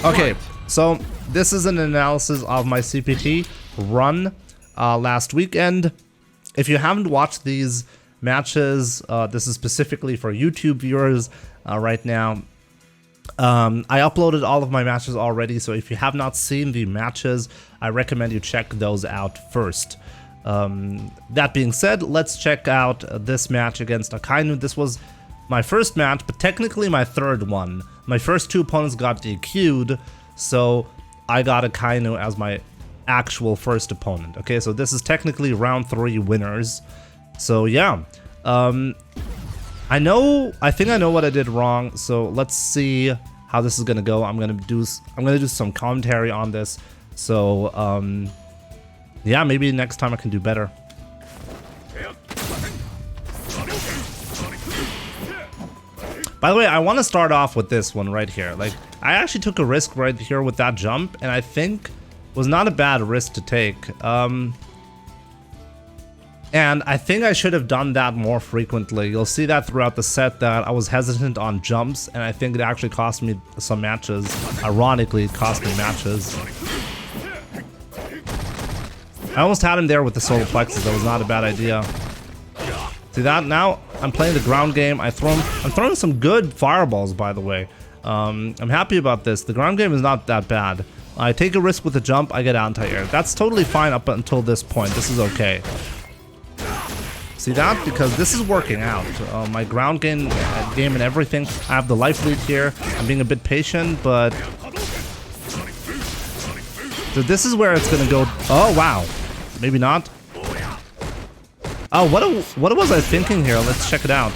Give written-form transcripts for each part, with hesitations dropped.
Okay, so this is an analysis of my CPT run last weekend. If you haven't watched these matches, this is specifically for YouTube viewers right now. I uploaded all of my matches already, so if you have not seen the matches, I recommend you check those out first. That being said, let's check out this match against Akainu. This was my first match, but technically my third one. My first two opponents got DQ'd, so I got Akainu as my actual first opponent. Okay, so this is technically round 3 winners. So yeah, I think I know what I did wrong. So let's see how this is gonna go. I'm gonna do some commentary on this. So yeah, maybe next time I can do better. By the way, I want to start off with this one right here. Like, I actually took a risk right here with that jump, and I think was not a bad risk to take. And I think I should have done that more frequently. You'll see that throughout the set that I was hesitant on jumps, and I think it actually cost me some matches. Ironically, it cost me matches. I almost had him there with the solar plexus. That was not a bad idea. See that? Now I'm playing the ground game. I'm throwing some good fireballs, by the way. I'm happy about this. The ground game is not that bad. I take a risk with the jump, I get anti-air. That's totally fine up until this point. This is okay. See that? Because this is working out. My ground game and everything. I have the life lead here. I'm being a bit patient, but so this is where it's gonna go. Oh wow, maybe not. Oh, what was I thinking here? Let's check it out.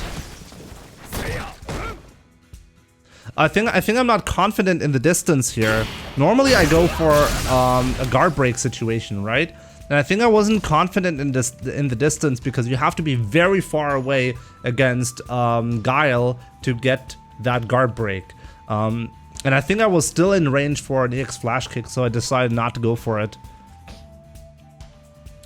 I think I'm not confident in the distance here. Normally I go for a guard break situation, right? And I think I wasn't confident in the distance because you have to be very far away against Guile to get that guard break. And I think I was still in range for an EX flash kick, so I decided not to go for it.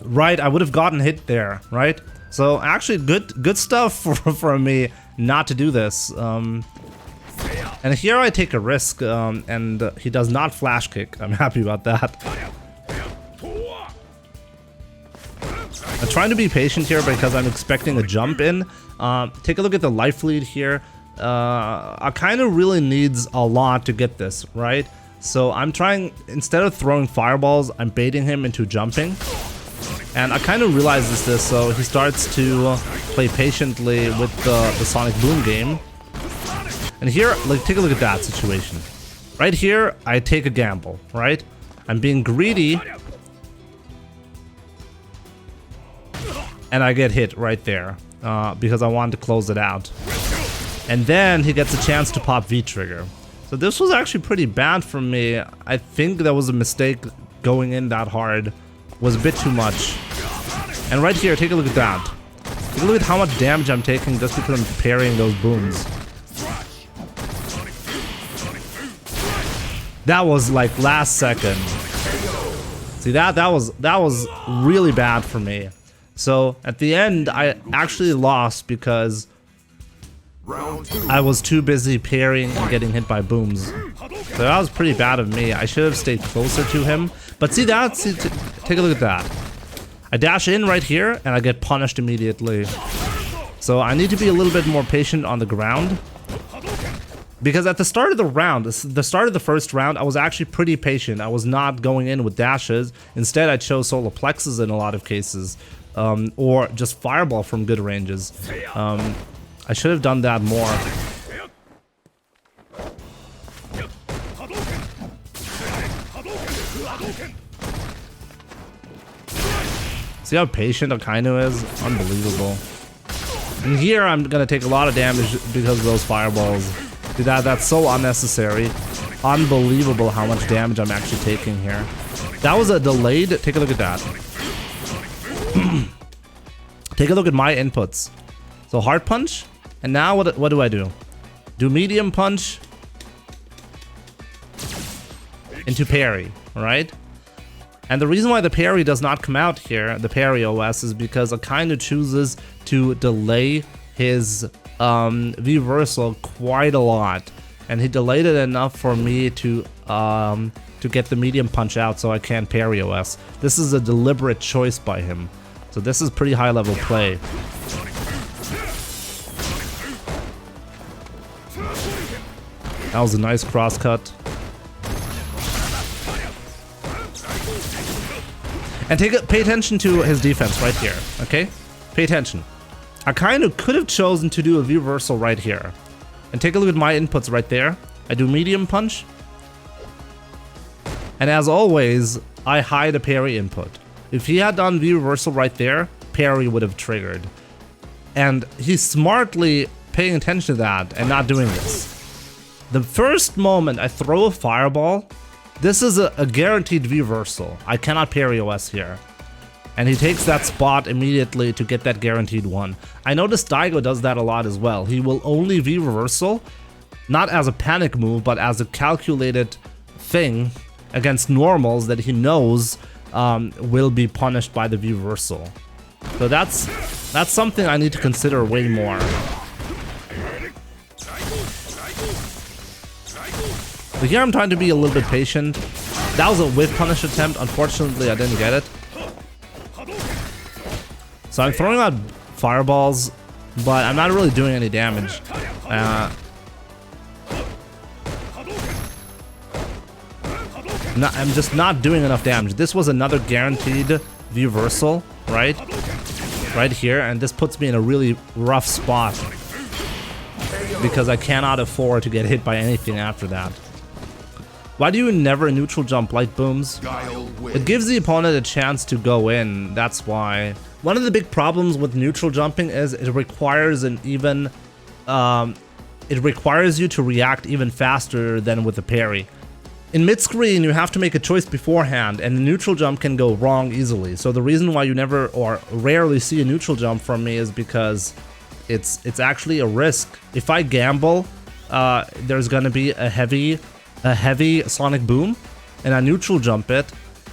Right, I would have gotten hit there, right? So actually good stuff for me not to do this. And here I take a risk, and he does not flash kick. I'm happy about that. I'm trying to be patient here because I'm expecting a jump in. Take a look at the life lead here. Akainu really needs a lot to get this, right? So I'm trying, instead of throwing fireballs, I'm baiting him into jumping. And Akainu realizes this, so he starts to play patiently with the Sonic Boom game. And here, like, take a look at that situation. Right here, I take a gamble, right? I'm being greedy. And I get hit right there because I wanted to close it out. And then he gets a chance to pop V-trigger. So this was actually pretty bad for me. I think that was a mistake going in that hard. Was a bit too much. And right here, take a look at that. Take a look at how much damage I'm taking just because I'm parrying those booms. That was like last second. See that was really bad for me. So at the end, I actually lost because I was too busy parrying and getting hit by booms. So that was pretty bad of me. I should have stayed closer to him. But see that? Take a look at that. I dash in right here and I get punished immediately. So I need to be a little bit more patient on the ground. Because at the start of the round, the start of the first round, I was actually pretty patient. I was not going in with dashes. Instead, I chose solar plexus in a lot of cases. Or just fireball from good ranges. I should have done that more. See how patient Akainu is? Unbelievable. And here I'm gonna take a lot of damage because of those fireballs. See that's so unnecessary. Unbelievable how much damage I'm actually taking here. That was a delayed. Take a look at that. Take a look at my inputs. So hard punch, and now what do I do? Do medium punch into parry, right? And the reason why the parry does not come out here, the parry OS, is because Akainu chooses to delay his reversal quite a lot. and he delayed it enough for me to get the medium punch out so I can't parry OS. This is a deliberate choice by him. So this is pretty high level play. That was a nice crosscut. And pay attention to his defense right here, okay? Pay attention. Akainu could have chosen to do a reversal right here. And take a look at my inputs right there. I do medium punch. And as always, I hide a parry input. If he had done V-reversal right there, parry would have triggered. And he's smartly paying attention to that and not doing this. The first moment I throw a fireball, this is a guaranteed V-reversal. I cannot parry OS here. And he takes that spot immediately to get that guaranteed one. I noticed Daigo does that a lot as well. He will only V-reversal, not as a panic move, but as a calculated thing against normals that he knows will be punished by the V-reversal. So that's something I need to consider way more. So here I'm trying to be a little bit patient. That was a whiff punish attempt. Unfortunately, I didn't get it. So I'm throwing out fireballs, but I'm not really doing any damage. I'm just not doing enough damage. This was another guaranteed reversal, right? Right here, and this puts me in a really rough spot because I cannot afford to get hit by anything after that. Why do you never neutral jump light booms? It gives the opponent a chance to go in, that's why. One of the big problems with neutral jumping is it requires an even... it requires you to react even faster than with a parry. In mid-screen, you have to make a choice beforehand, and the neutral jump can go wrong easily. So the reason why you never or rarely see a neutral jump from me is because it's actually a risk. If I gamble, there's gonna be a heavy sonic boom, and I neutral jump it,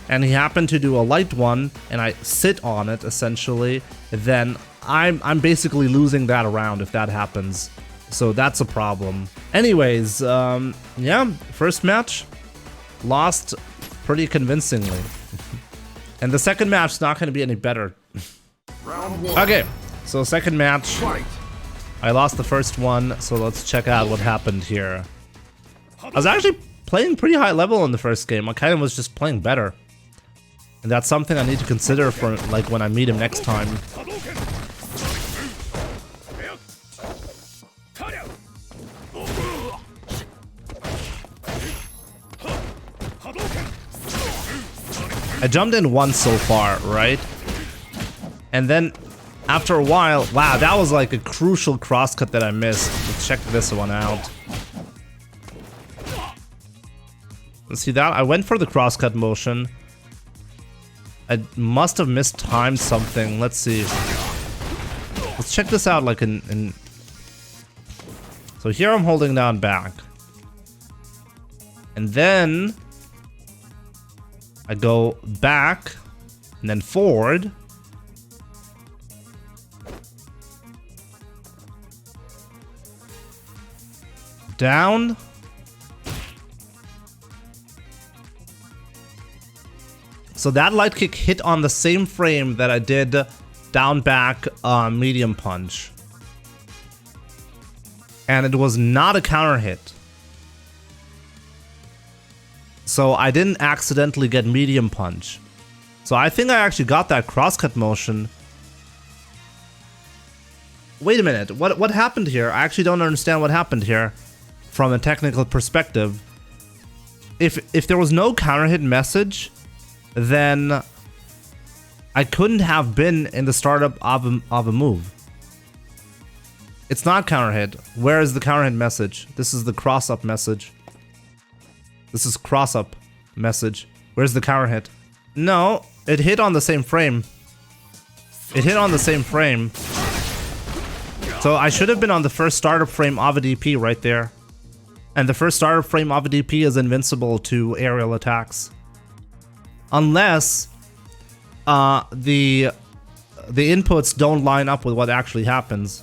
and he happened to do a light one, and I sit on it essentially, then I'm basically losing that round if that happens. So that's a problem. Anyways, yeah, first match. Lost pretty convincingly. And the second match is not going to be any better. Okay, so second match. I lost the first one, so let's check out what happened here. I was actually playing pretty high level in the first game. I kind of was just playing better. And that's something I need to consider for like when I meet him next time. I jumped in once so far, right? And then after a while, wow, that was like a crucial crosscut that I missed. Let's check this one out. Let's see that? I went for the crosscut motion. I must have mistimed something. Let's see. Let's check this out like in... So here I'm holding down back. And then I go back and then forward. Down. So that light kick hit on the same frame that I did down back medium punch. And it was not a counter hit. So I didn't accidentally get medium punch. So I think I actually got that crosscut motion. Wait a minute, what happened here? I actually don't understand what happened here from a technical perspective. If there was no counter hit message, then I couldn't have been in the startup of a move. It's not counter hit. Where is the counter hit message? This is the cross up message. This is cross up message. Where's the counter hit? No, it hit on the same frame. It hit on the same frame. So I should have been on the first startup frame of a DP right there. And the first startup frame of a DP is invincible to aerial attacks. Unless the inputs don't line up with what actually happens.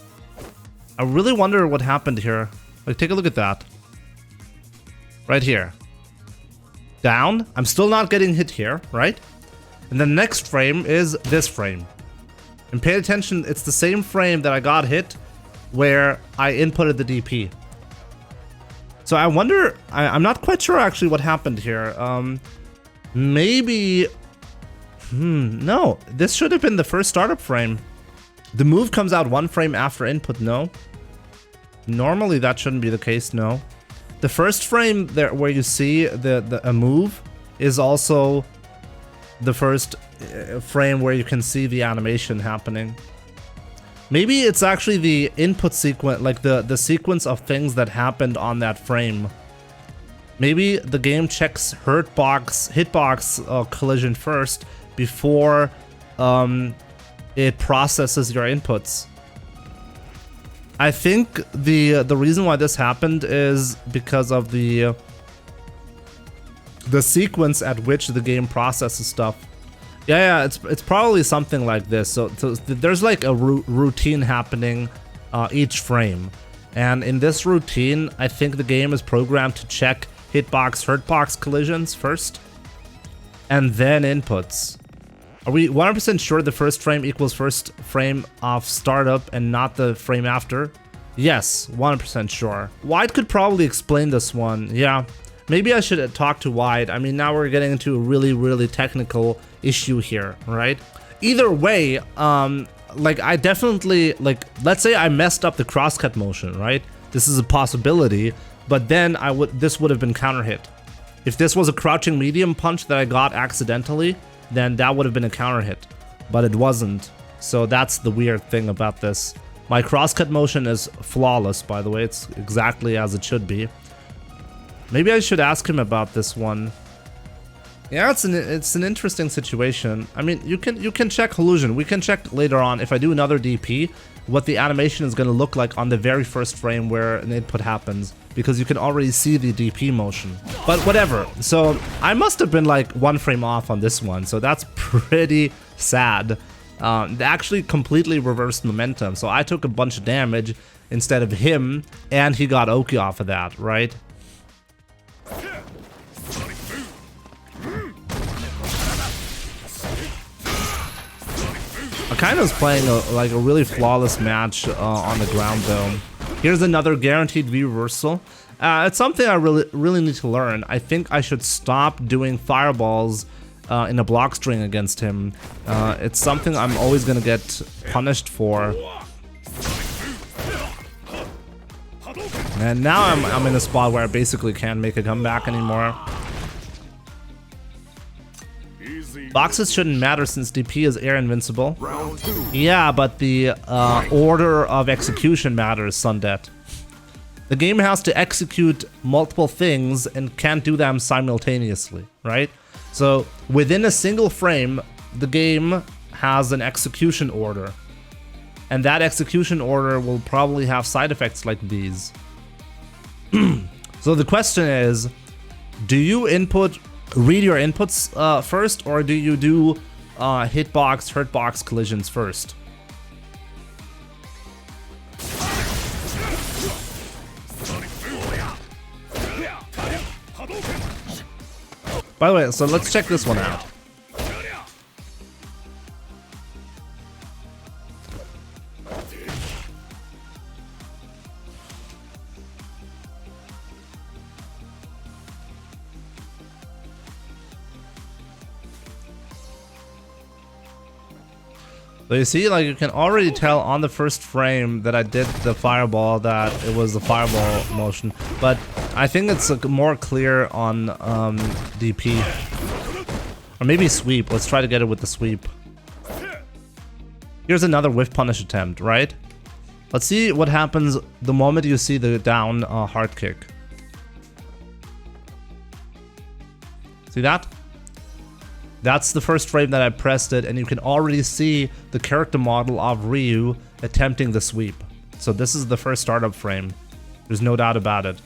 I really wonder what happened here. Like, take a look at that. right here. Down. I'm still not getting hit here, right? And the next frame is this frame. And pay attention, it's the same frame that I got hit where I inputted the DP. So I wonder, I'm not quite sure actually what happened here. Maybe, no, this should have been the first startup frame. The move comes out 1 frame after input, no. Normally that shouldn't be the case, no. The first frame there where you see a move is also the first frame where you can see the animation happening. Maybe it's actually the input sequence, like the sequence of things that happened on that frame. Maybe the game checks hitbox collision first before it processes your inputs. I think the reason why this happened is because of the sequence at which the game processes stuff. Yeah, it's probably something like this. So there's like a routine happening each frame, and in this routine, I think the game is programmed to check hurtbox collisions first, and then inputs. Are we 100% sure the first frame equals first frame of startup and not the frame after? Yes, 100% sure. Wide could probably explain this one. Yeah, maybe I should talk to Wide. I mean, now we're getting into a really technical issue here, right? Either way, like I definitely, like, let's say I messed up the crosscut motion, right? This is a possibility, but then this would have been counter hit. If this was a crouching medium punch that I got accidentally, then that would have been a counter hit, but it wasn't. So that's the weird thing about this. My crosscut motion is flawless, by the way. It's exactly as it should be. Maybe I should ask him about this one. Yeah, it's an interesting situation. I mean, you can check collusion. We can check later on if I do another DP what the animation is going to look like on the very first frame where an input happens, because you can already see the DP motion. But whatever. So I must have been like 1 frame off on this one, so that's pretty sad. They actually completely reversed momentum, so I took a bunch of damage instead of him, and he got Oki off of that, right? Akainu's playing like a really flawless match on the ground though. Here's another guaranteed V reversal. It's something I really need to learn. I think I should stop doing fireballs in a block string against him. It's something I'm always gonna get punished for. And now I'm in a spot where I basically can't make a comeback anymore. Boxes shouldn't matter since DP is air invincible. Yeah, but the order of execution matters, Sundet. The game has to execute multiple things and can't do them simultaneously, right? So within a single frame, the game has an execution order. And that execution order will probably have side effects like these. So the question is, do you read your inputs first, or do you do hurtbox collisions first? By the way, so let's check this one out. So you see, like, you can already tell on the first frame that I did the fireball, that it was the fireball motion. But I think it's more clear on DP. Or maybe sweep. Let's try to get it with the sweep. Here's another whiff punish attempt, right? Let's see what happens the moment you see the down hard kick. See that? That's the first frame that I pressed it, and you can already see the character model of Ryu attempting the sweep. So this is the first startup frame. There's no doubt about it.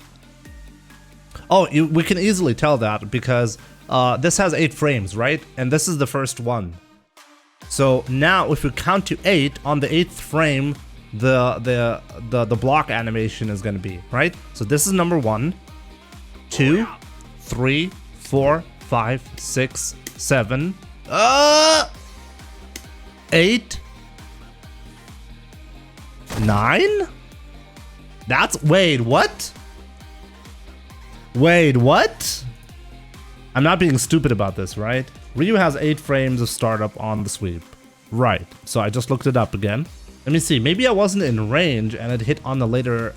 Oh, we can easily tell that because this has 8 frames, right? And this is the first one. So now if we count to 8, on the 8th frame, the block animation is going to be, right? So this is number 1, 2, 3, 4, 5, 6, 7, 8, 9? That's, wait, what? Wait, what? I'm not being stupid about this, right? Ryu has 8 frames of startup on the sweep. Right, so I just looked it up again. Let me see, maybe I wasn't in range and it hit on the later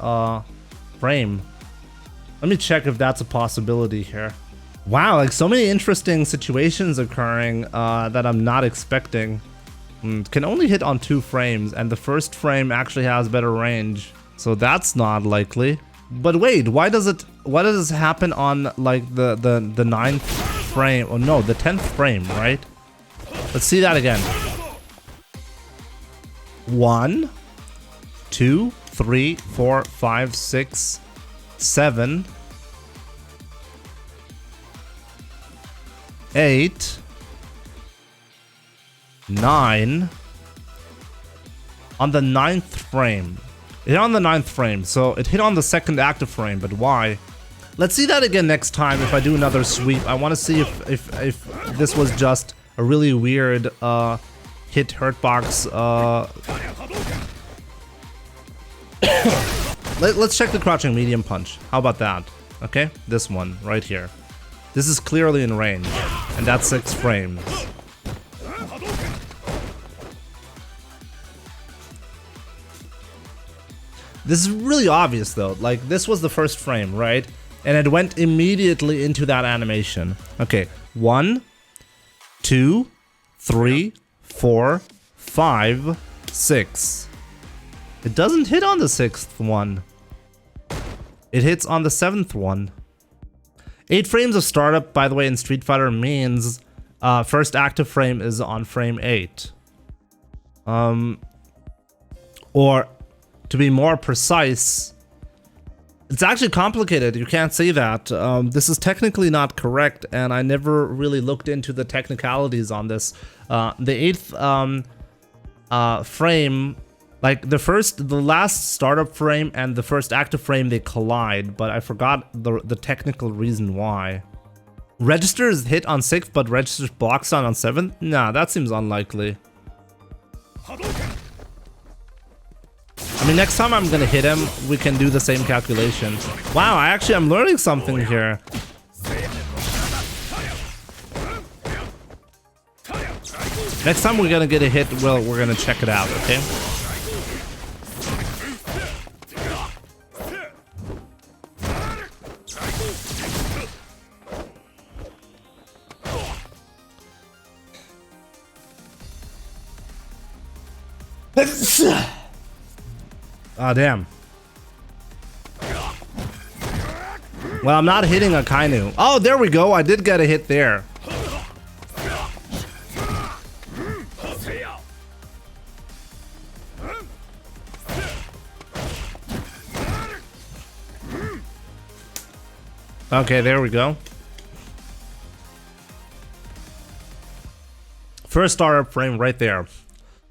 frame. Let me check if that's a possibility here. Wow, like so many interesting situations occurring that I'm not expecting. Can only hit on 2 frames, and the first frame actually has better range, so that's not likely. But wait, why does this happen on like the 9th frame? Oh no, the 10th frame, right? Let's see that again. 1, 2, 3, 4, 5, 6, 7, 8, 9 on the 9th frame. It hit on the 9th frame, so it hit on the 2nd active frame, but why? Let's see that again next time if I do another sweep. I want to see if this was just a really weird hit hurtbox. Let's check the crouching medium punch. How about that? Okay, this one right here. This is clearly in range, and that's 6 frames. This is really obvious though, like this was the first frame, right? And it went immediately into that animation. Okay, 1, 2, 3, 4, 5, 6. It doesn't hit on the 6th one. It hits on the 7th one. 8 frames of startup, by the way, in Street Fighter means first active frame is on frame 8. Or to be more precise, it's actually complicated. You can't say that. This is technically not correct, and I never really looked into the technicalities on this. The 8th frame, like the last startup frame and the first active frame, they collide, but I forgot the technical reason why. Registers hit on 6th, but registers blocks on 7th? Nah, that seems unlikely. I mean, next time I'm gonna hit him, we can do the same calculation. Wow, I'm learning something here. Next time we're gonna get a hit, well, we're gonna check it out, okay? Ah, damn. Well, I'm not hitting Akainu. Oh, there we go. I did get a hit there. Okay, there we go. First startup frame right there.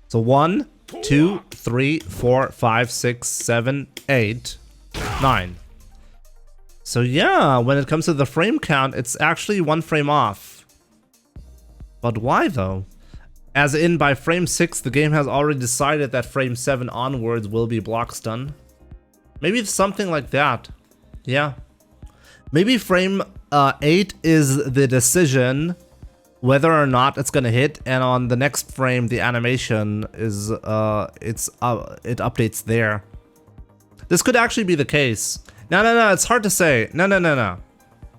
So 1, 2, 3, 4, 5, 6, 7, 8, 9. So yeah, when it comes to the frame count, it's actually 1 frame off. But why though? As in, by frame 6, the game has already decided that frame 7 onwards will be block stun. Maybe it's something like that. Yeah. Maybe frame 8 is the decision whether or not it's gonna hit, and on the next frame the animation is it updates there. This could actually be the case. No, it's hard to say. No.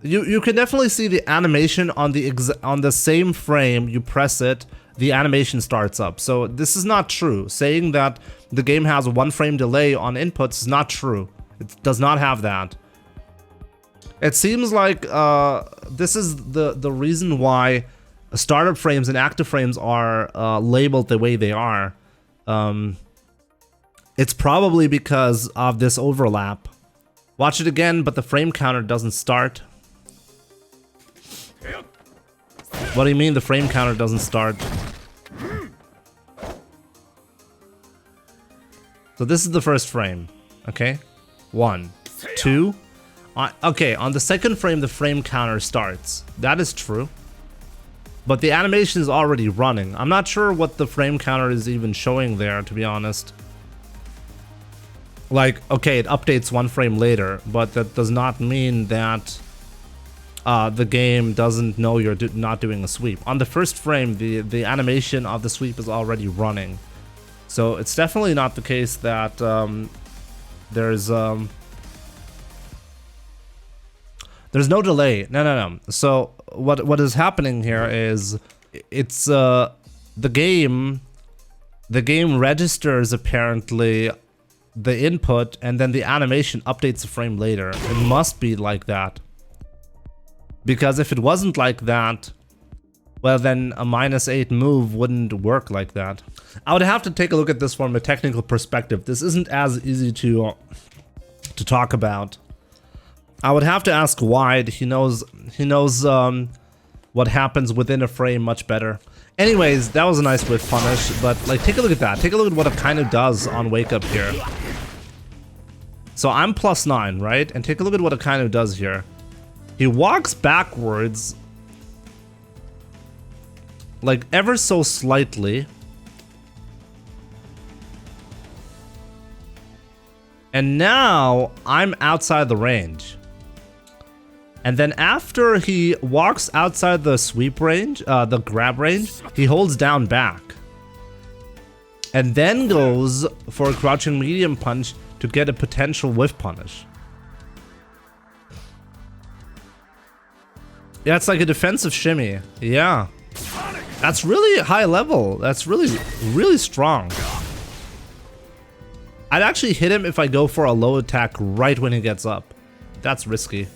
You can definitely see the animation on the same frame you press it, the animation starts up. So this is not true. Saying that the game has a 1 frame delay on inputs is not true. It does not have that. It seems like this is the reason why startup frames and active frames are labeled the way they are. It's probably because of this overlap. Watch it again, but the frame counter doesn't start. What do you mean the frame counter doesn't start? So this is the first frame, okay? 1, 2. Okay, on the second frame, the frame counter starts. That is true. But the animation is already running. I'm not sure what the frame counter is even showing there, to be honest. Like, okay, it updates 1 frame later, but that does not mean that the game doesn't know you're not doing a sweep. On the first frame, the animation of the sweep is already running. So it's definitely not the case that there's no delay. No. So what is happening here is it's the game registers apparently the input, and then the animation updates a frame later. It must be like that. Because if it wasn't like that, well, then a -8 move wouldn't work like that. I would have to take a look at this from a technical perspective. This isn't as easy to talk about. I would have to ask Wide. He knows what happens within a frame much better. Anyways, that was a nice whiff punish, but like, take a look at that. Take a look at what Akainu does on wake up here. So I'm +9, right? And take a look at what Akainu does here. He walks backwards, like ever so slightly. And now I'm outside the range. And then after he walks outside the sweep range, the grab range, he holds down back. And then goes for a crouching medium punch to get a potential whiff punish. Yeah, it's like a defensive shimmy. Yeah. That's really high level. That's really, really strong. I'd actually hit him if I go for a low attack right when he gets up. That's risky.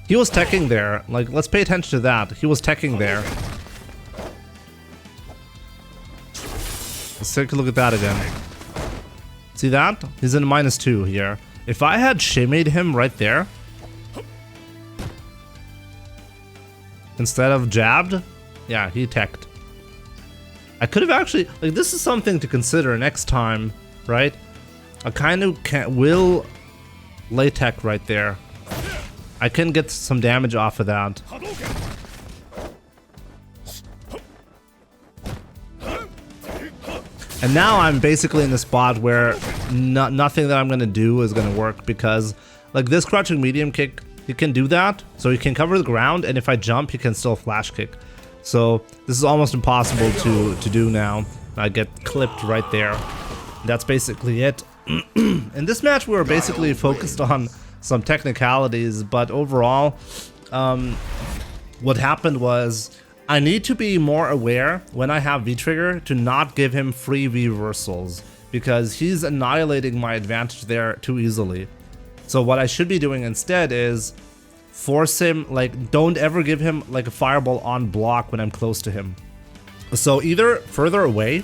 He was teching there. Like, let's pay attention to that. He was teching there. Let's take a look at that again. See that? He's in -2 here. If I had shimmied him right there, instead of jabbed, yeah, he teched. I could have actually, like, this is something to consider next time, right? Akainu will lay tech right there. I can get some damage off of that. And now I'm basically in the spot where nothing that I'm gonna do is gonna work, because like this crouching medium kick, he can do that, so he can cover the ground, and if I jump, he can still flash kick. So this is almost impossible to do now. I get clipped right there. That's basically it. In this match, we were basically focused on some technicalities, but overall, what happened was I need to be more aware when I have V-trigger to not give him free V-reversals, because he's annihilating my advantage there too easily. So what I should be doing instead is force him, like, don't ever give him like a fireball on block when I'm close to him. So either further away,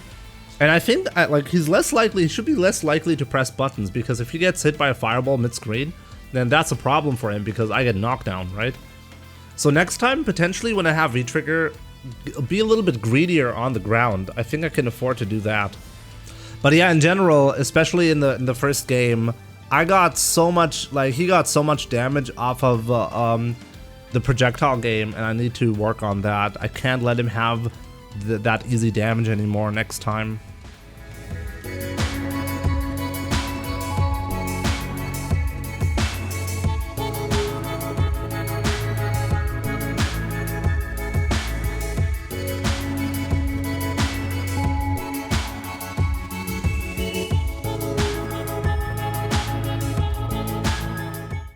and I think like he should be less likely to press buttons, because if he gets hit by a fireball mid-screen, then that's a problem for him because I get knocked down, right? So next time, potentially when I have V-trigger, be a little bit greedier on the ground. I think I can afford to do that. But yeah, in general, especially in the first game, I got so much, like, he got so much damage off of the projectile game, and I need to work on that. I can't let him have that easy damage anymore next time.